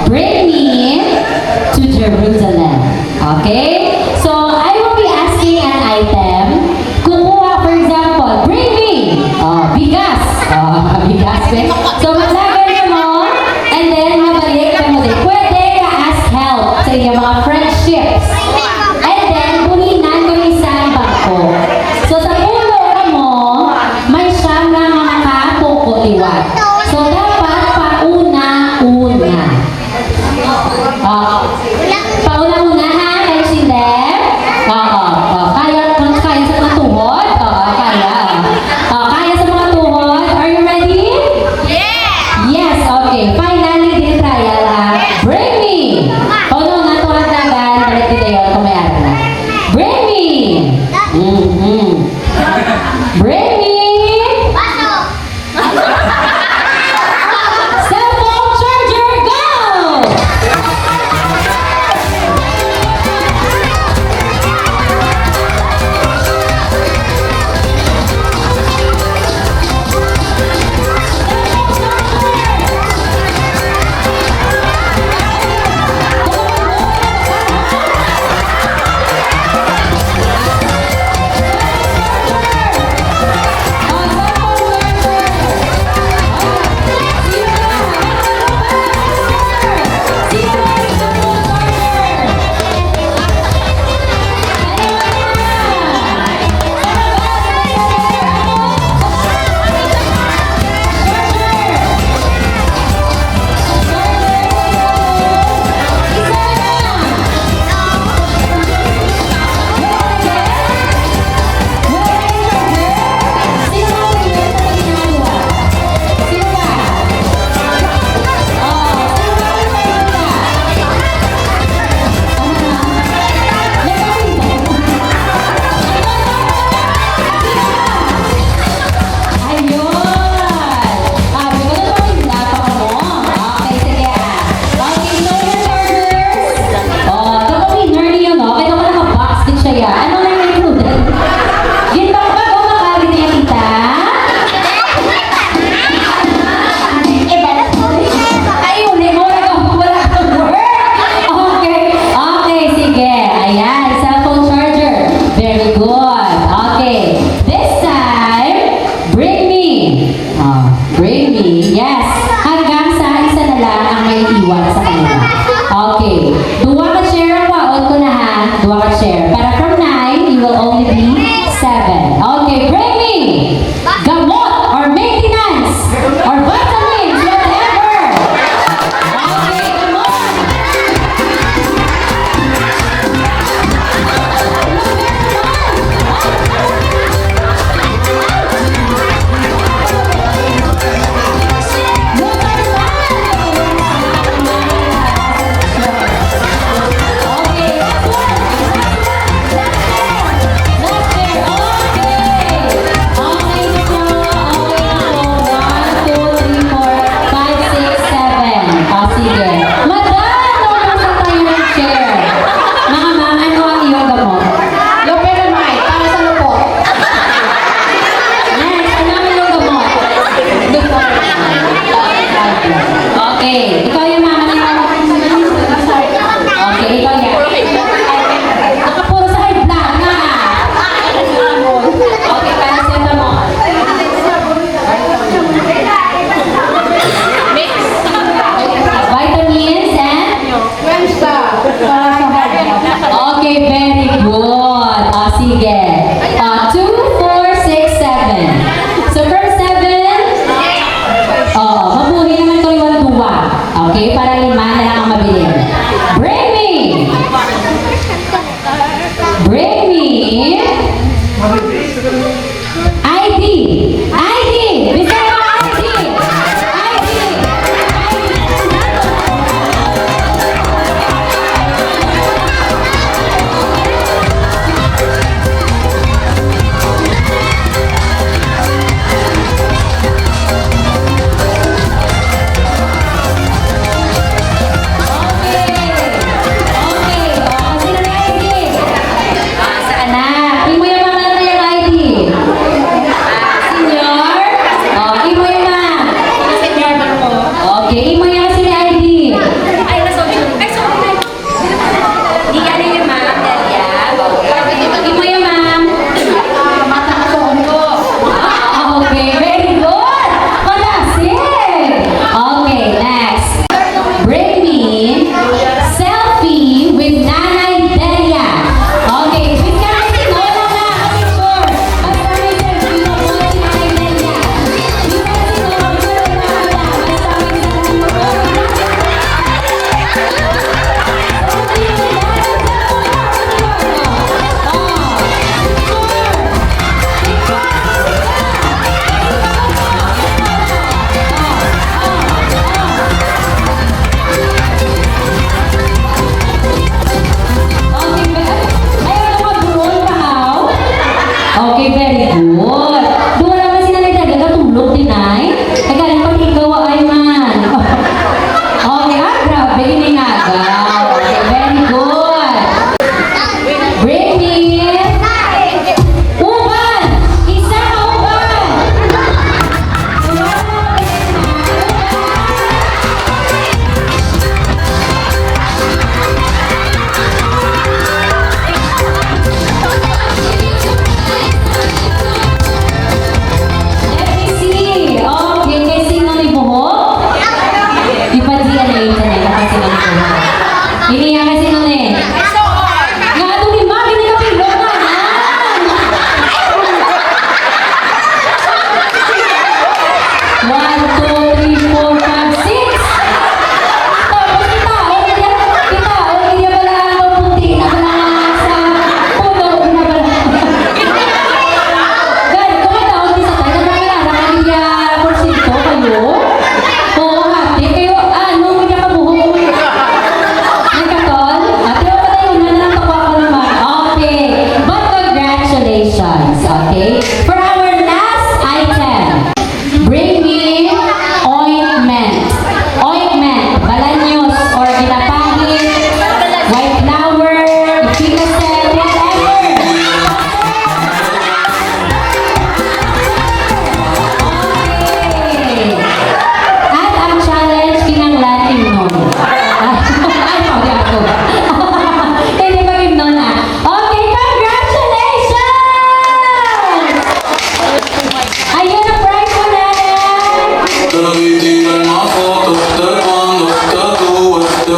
bring me to Jerusalem. Okay? So, I will be asking an item. Kukuha, for example, bring me. Bigas. Bigas. Eh? So, masagan mo, and then mabalik ka mo din. Pwede ka ask help sa iyong mga friendships. And then, buhinan ko yung isang bangko. So, sa ulo ka mo, may siyang na mga kapukuliwat. So, dapat pauna-una. Pauna-una ha, kayo sindem? Kaya sa mga tuhod? Kaya. Kaya sa mga tuhod? Are you ready? Yes, okay. Finally, din trial ha. Bring me! Pauna-una, tuhod na gan. Balik dito yun, kumayara na. Bring me! Bring me! Cell phone charger, go! Bring me. Yes. Hanggang sa isa na lang ang may iwan sa kanila. Okay. Duwa ka share ang waon ko na ha. Duwa ka share. Para from 9, you will only be 7. Okay. Bring me. Gamot or maintenance or vitamins, whatever. Okay. Come on. Okay, very good. Sige. 2, 4, 6, 7. So from 7, mabuhi naman ito yung duwa. Okay, para 5 na lang ang mabili. Bring me! Bring me! ID! ID! Bisaya ID! ID! Sana. Tingnan mo yung mga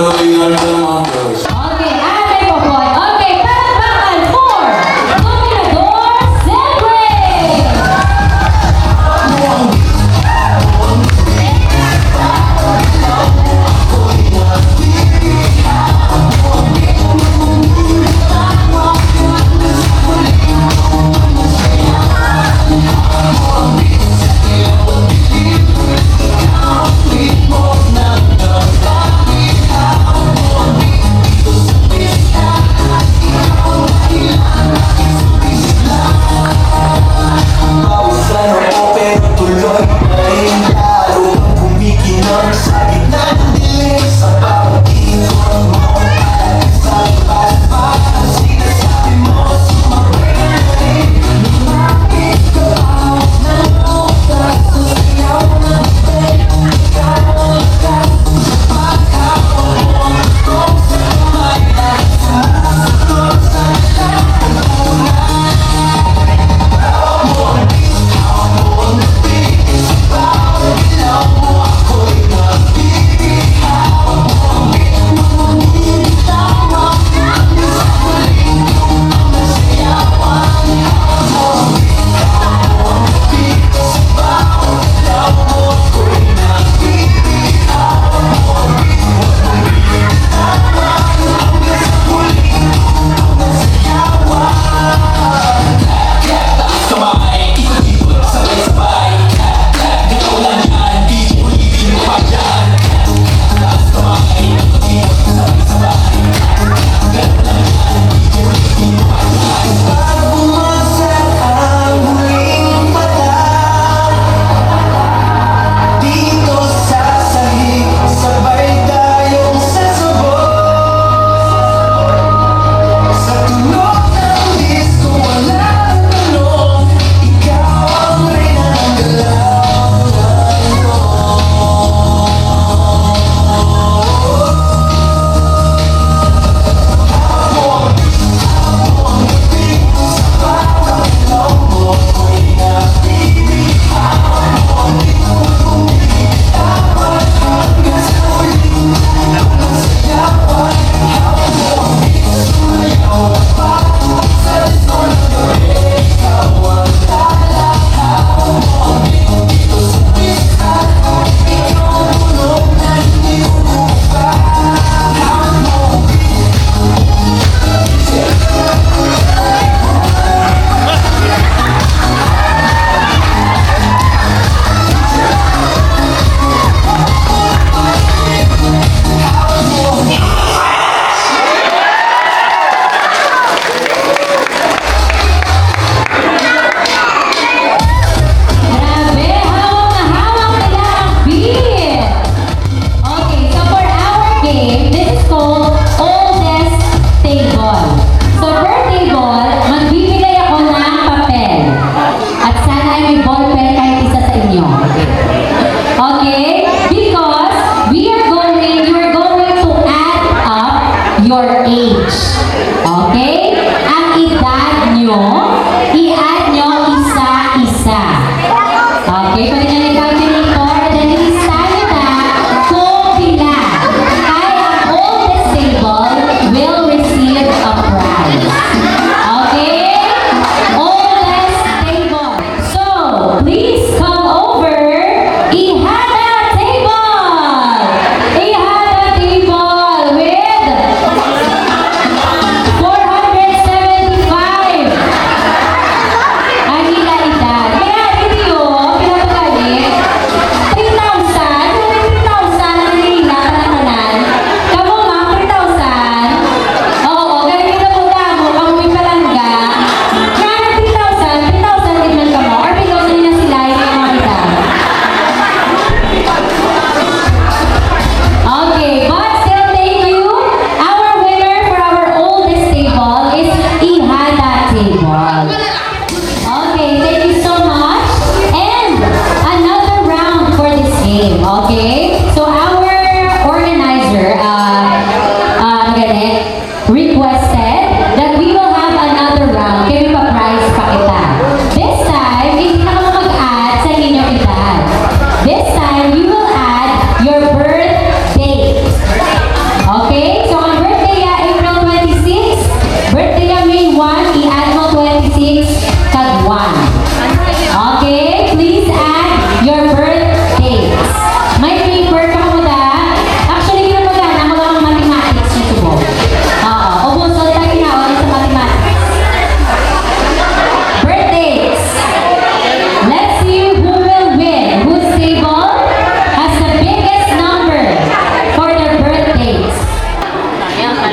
we are the mothers. Okay, may popoy. Okay, palakpakan for Dominador Celebrate! Okay? So, ang birthday niya, April 26. Birthday niya, May 1. I-add mo 26 kag 1. Okay? Please add your birth dates. May paper ka mo da. Actually, hindi mo da. Ako lang ang mathematics niyo subo. Oo. Ubusod tayo ginawa sa mathematics. Birth dates. Let's see who will win. Whose table has the biggest number for their birth dates.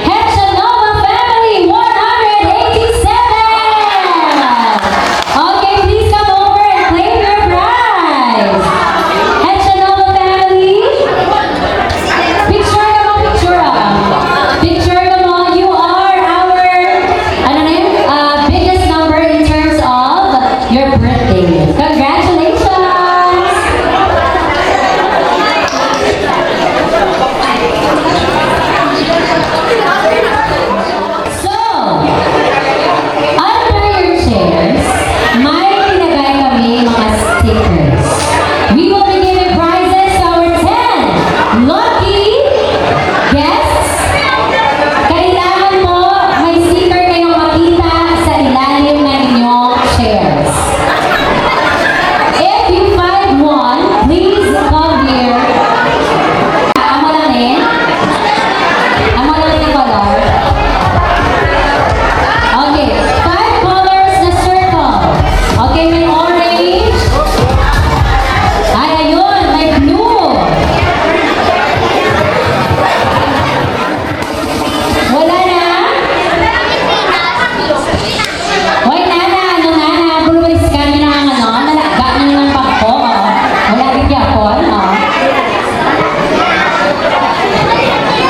Hechanova family, 187! Okay, please come over and claim your prize. Hechanova family, picture ka mo, picture ah. Picture ka mo, you are our, ano na yun, biggest number in terms of your birthday. Congratulations! So, under your chairs, may pinagay kami mga stickers. We will be giving prizes to our 10 lucky guests. Kailangan mo may sticker kayong makita sa ilalim ng inyong chairs. If you find one, please come here. Amo lang eh. Amo lang yung color. Okay, 5 colors na circle. Okay, may orange. Ay, ayun, may blue. Wala na? Hoy, nana, ano nana? Bulubalis ka nyo ng ano? Nalaga nyo ng pangko, oh. Wala rin yapon, oh.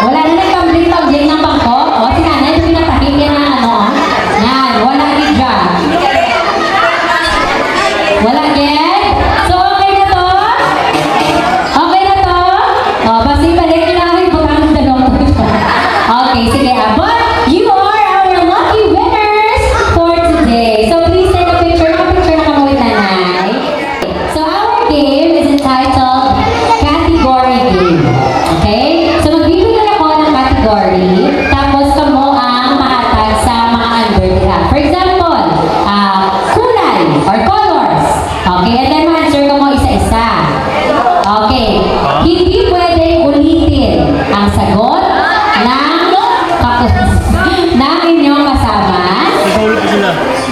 Wala na nagpambling-pambling ng pangko, oh. Si nanay, ito pinatahik yan ng ano, oh. Yan, wala rin dyan. Wala din? So, okay na to? Okay na to? O, basta ibalik nyo na ako yung butang ng dalawang to. Okay, sige. But you are our lucky winners for today. So, please take a picture. Picture na kamo with nanay. So, our game is entitled Category Game. Okay? So, magbibigay ako ng category. Tapos, kamo ang mahatag sa mga under nila. For example, kulay or colors. Okay? And then, ma-answer ko mo isa-isa. Okay. Hindi pwedeng ulitin ang sagot ng inyong kasama.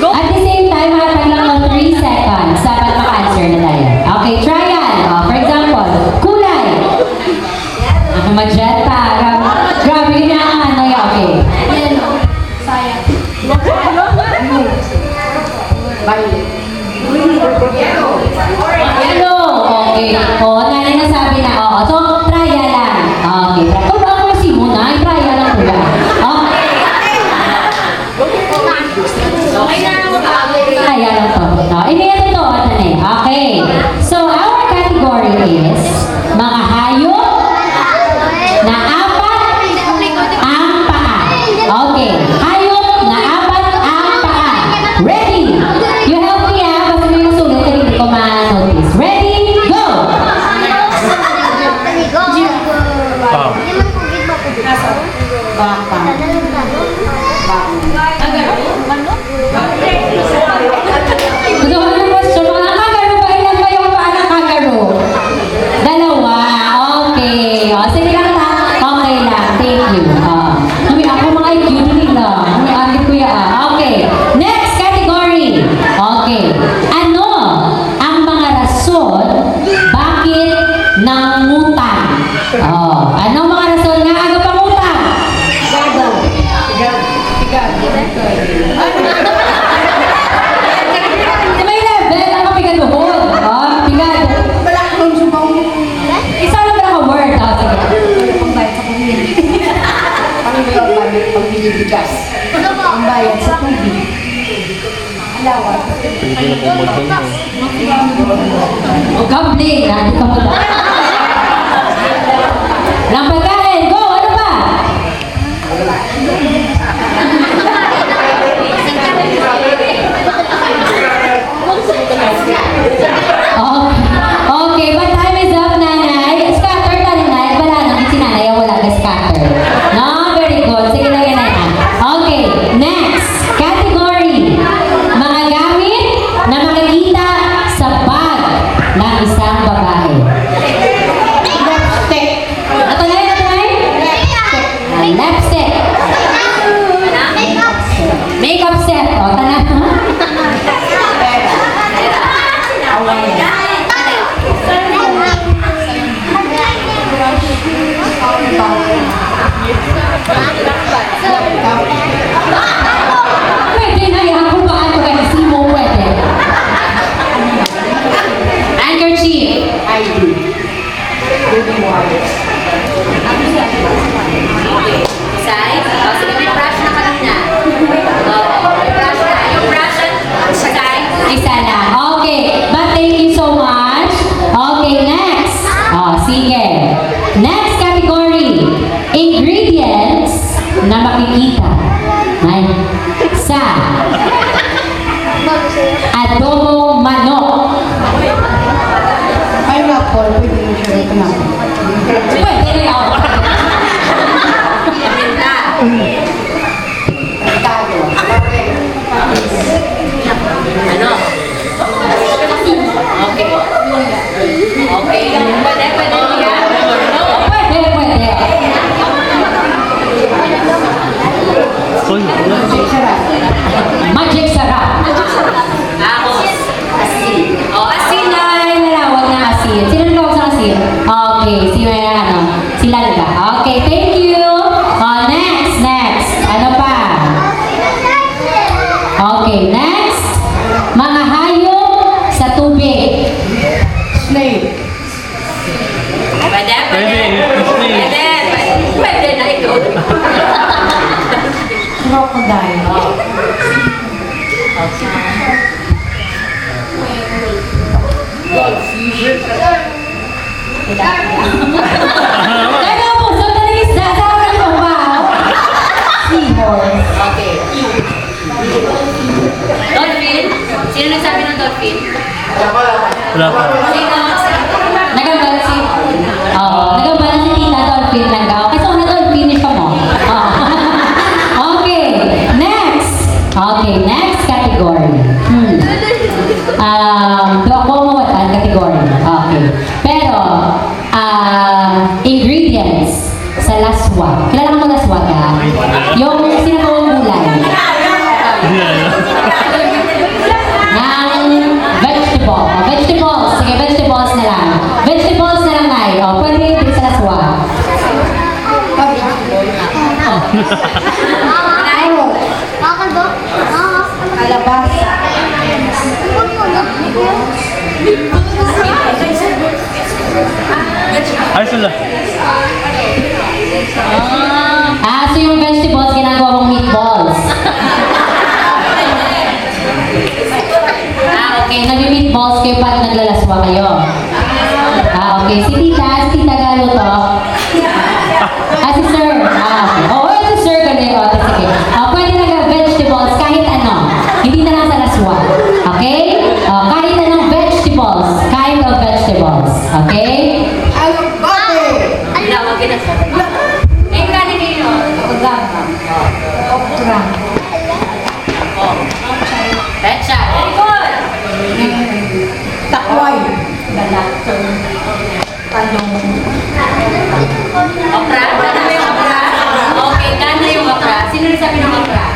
At the same time, mahatag lang ng 3 seconds. Dapat maka-answer na tayo. Okay, trial. For example, kulay. Ako madyan pa. Grabe na ang ano yun. Okay. Yellow. Okay. O, nanay na sabi na. Oo. So, trial lang. Okay. Kung ba ako si Muna, trial lang ko ba? Okay. Trial lang to. No, hindi yan ito. Okay. So, our category is mga hayop na apat ang paa. Okay. Hayop na apat ang paa. Ready? You help me basta may masulit kasi hindi ko ma-notice. Ready? Go! Baka. Gusto ko ng question. Mga kagaro ba? Ilan ba yung paa ng kagaro? Dalawa. Okay. O, sige lang ta. Okay lang. Thank you. Kami ako mga IQ nila. Ang alit ko yan. Okay. Next category. Okay. Ano ang mga rason bakit nangutang? Ano mga rason nga aga pangutang? May level ang kapigaluhod. Pigad. Isa lang na ka-word. Sige. Pambayad sa tubig. Alawan. O gambling. Hindi ka mo lang pagkain. Go! Ano ba? Okay, but time is up, nanay. Scatter na rin, nanay. Wala nang si nanay. Wala na scatter. na makikita ay sa adobo manok. Pineapple, pwede mo siya rin pineapple. Pwede rin ako. Kado. Ano? Okay. Okay. Pwede niya? Pwede. Sarap. Magic sarap. Asin. Asin na nalawag na asin. Sino nalawag sa asin? Okay. Sila na ba? Okay, thank you. Next. Ano pa? Okay, next. Mga hayop sa tubig. Snake. Pwede na ito. Crocodile. Kaya po, so talis na. Saan ka pa? Seahorse. Okay. Dolphin? Sino nagsabi ng dolphin? Wala pa. Sino? Nagambal si... Oo. Nagambal si Tita Dolphin lang daw. Kasi una dolphin siya mo. Oo. Okay. Next category. Doon ako mawatan category. Okay. Pero, ingredients sa laswa. Kilala mo laswa ka? Yung sinagawang gulay. Ng vegetable. Vegetables. Sige, vegetables na lang. Vegetables na lang, Nay. O, pwede din sa laswa. Kalabasa. Ay, sila. So yung vegetables, ginagawa mong meatballs. Okay. Nag-meatballs kayo pag naglalaswa kayo. Okay. Si Tita Galo to. Si Sir. Okay. Si Sir ganun. Sige. Pwede nag-vegetables kahit ano. Hindi na lang sa laswa. Okay? Kahit anong vegetables. Kind of vegetables. Okay? Alugbate. Okra. Betcha. Very good. Takway. Okra? Gana ba yung okra? Okay, gana yung okra. Sino nagsabi ng okra?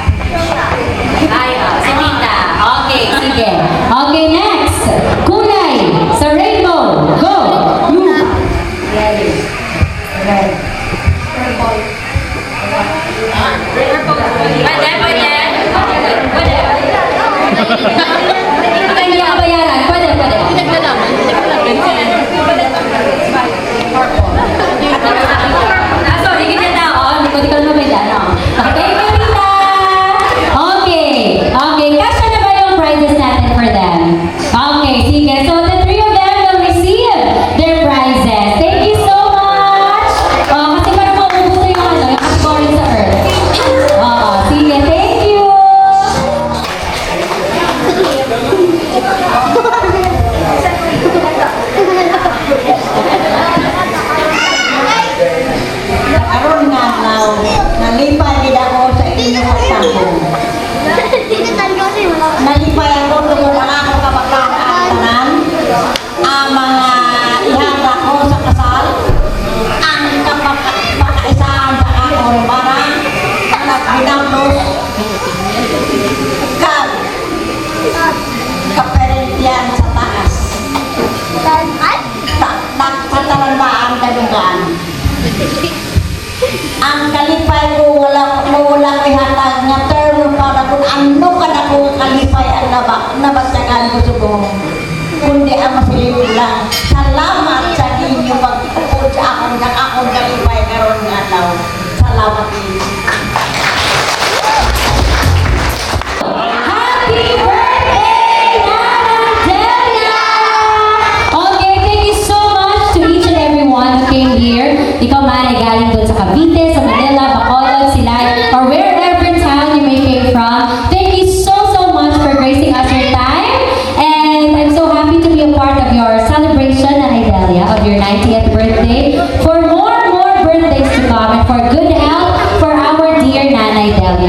Si Tita. Okay, sige. Okay, next. Kulay sa rainbow. Go! Red. Pwede. Hindi ka bayaran. Pwede. Sorry, ganyan na ako. Hindi ko naman yan. Okay, Tita. Okay. Kasya na ba yung prizes natin for them? Okay, sige. So, the three of them will receive their prizes. Thank you so much. Kasi parang mauubos yung category sa Earth. Sige, thank you. Karon nga now, nalipay gid ako sa inyong pagtambong. Nalipay ako tungod ang akong kabaktaan ang mga ihanda ko sa kasal, ang kapakaisahan sa akong barang, nagpinapos, kaperentiyan sa taas. Nagpatalambaan kadunggan. Ang kalipay ko wala ihatag nga term para kung ano ka na kung kalipay ang nabatyagan ko subong. Kundi ang masilip lang. Salamat sa inyo pag-upod sa akong kalipay karon nga daw. Salamat inyo. Happy birthday, Mama Delia! Okay, thank you so much to each and everyone who came here. Ikaw man ay galing doon sa Cavite, sa Manila, Bacolod, sila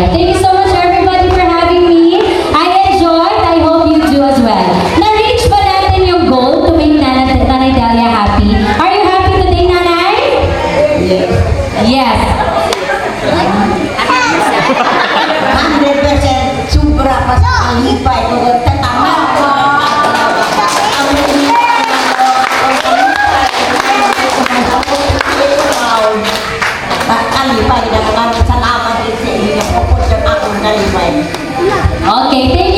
Alright, thank you so much everybody for having me. I enjoyed, I hope you do as well. Na-reach ba natin yung goal to make Nanay Delia happy? Are you happy today, Nanay? Yes. Yes. 100% sobra pa sa kalipay ko. Tatama ko. Kalipay na naman. Salamat din sa inyo. Pupot yung akong kalipay. Okay, thank